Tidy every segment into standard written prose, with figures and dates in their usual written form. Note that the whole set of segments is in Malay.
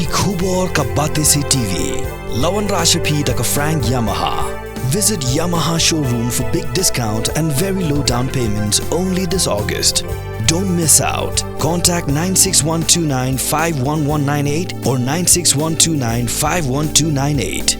ki khubor ka bate se TV. Lawan Rashapi da ka Frank Yamaha. Visit Yamaha showroom for big discount and very low down payments only this August. Don't miss out. Contact 96129 51198 or 96129 51298.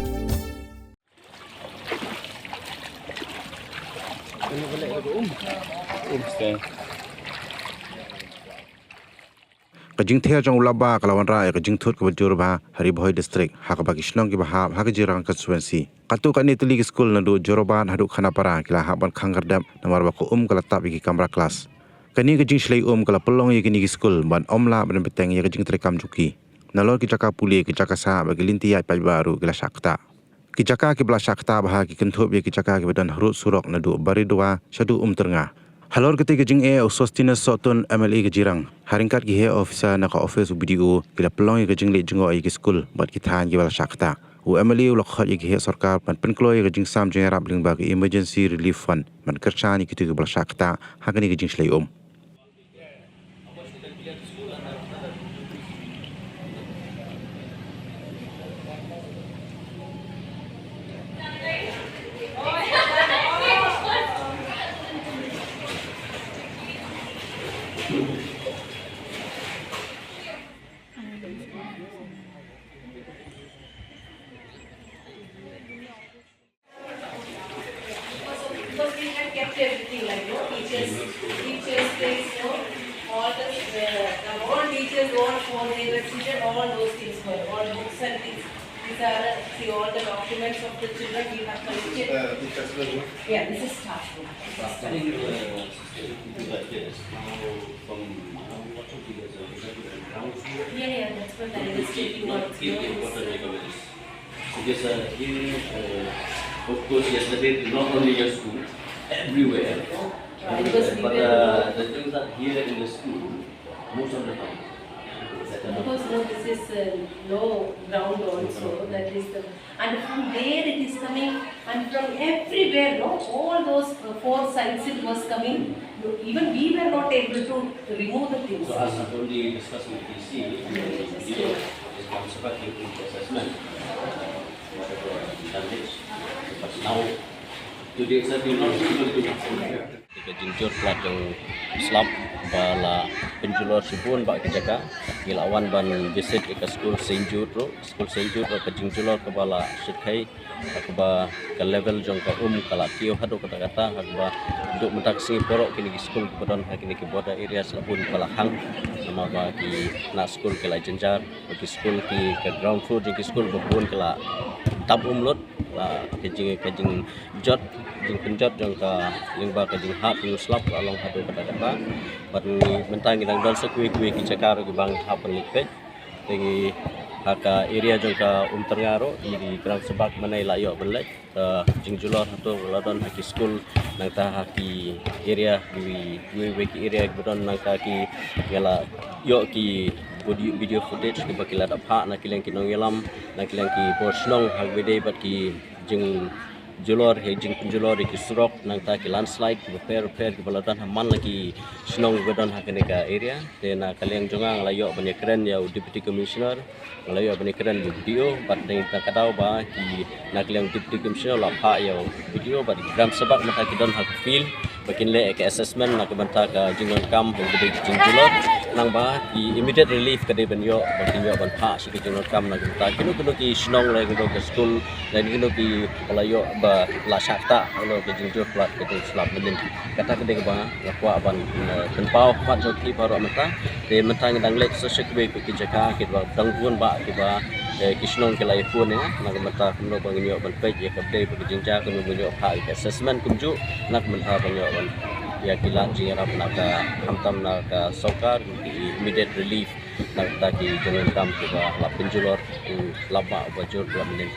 Kajing thea jong ulaba kalawan rai kajing thut ke Jorba Haribhoi district hakaba kishnong ki bahab hakajirang constituency katu kani tuli school nandu Joroban hadu khanapara kila haban khangardam namar ba ko kala tabi ki kamera class kani kajing shlei kala pelong ye kini school ban omla ban beteng ye kajing trekam juki nalor ki jaka puli ki jaka sa ba gelinti ya pai baru kila sakta ki jaka ki bla sakta bah ki kenthop ye ki jaka ki badan harut surok nandu baridwa shadu terngah. Halor ketika jing Sostinus Sotun MLA kejirang haringkat ki he officer naka office BDO kila pelong ke jing le jingo ai ki school bat kita ki wala sakta u MLA ulakhat ki he sarkar pan penklo ke jing sam jing rap ling ba ki emergency relief fund man kerchani ki tu bala sakta hakani ke jing slei Because we have kept everything like teachers place, all teachers, all phone, they were seated, all those things were, all books and things. These are all the documents of the children we have collected. Yeah, this is staff room. Yeah, that's what I was taking out. Because here, of course, yesterday not only your school, everywhere. But the things that here in the school, most of the time. Because no, this is low ground also. That is the, and from there it is coming, and from everywhere, no, all those four sides it was coming. Even we were not able to remove the things. So as I already discussed with DC, is conservative assessment. But now, to the extent we not able to jika jinjur pelajang Islam bala penjulur sibun bak kejaga gilawan ban visit ke school Saint Jude ke jinjulur ke bala sikai ke ba ke level jong ka kala tio hadu kata ba duk mentaksi porok kini school ke badon kini ke border area selapun bala hang nama ba ki na school ke la jenjar ke school ke ground floor ke school bebun ke la tab umlut la kejing jot jing penjot jong ka lingba kejing hap slap along hadu kata bat mentang kita dal sekui ki cakar ki bang hap likpet tegi haka area jong ka terngaro di kerang sebak manai layo belek jing julor hatu ladon haki school nang ta haki area di ki area bodon nang ta ki ngala yo ki video footage ki bakila da pha na kileng ki nong yelam na kileng ki borsnong hagwede bat ki jing julor he jing penjulor ki surok nang ta ki landslide ki repair ki baladan haman lagi snong godon hakene ka area te na kaleng jongang layo banya keren ya deputy commissioner layo banya keren video bat ding ta kadau ba ki na kaleng deputy commissioner la pha ya video bat gram sebab mata ki don hak feel bakin le ke assessment na ke banta ka jingon kam gede jing julor nang ba ki immediate relief kade ben yo bakin yo ban pha si ki jingon kam na ta kinu ki snong le ke school dan kinu ki layo ba la sakta lo ke jingjur plat ke slap melin kata ke ba la kwa ban tenpau pat jo ki baru mata te mentang dang lek so sekbe ke jaka ke ba dang bun ba ke ba kisnong ke lai phone na mata kuno bang yo ban page ya ke day ke jingja kuno yo pha assessment kumju nak mentha bang yo ban ya kila jingra naka hamtam naka sokar immediate relief nak ta ki jangan kam ke ba la penjulor laba bajur melin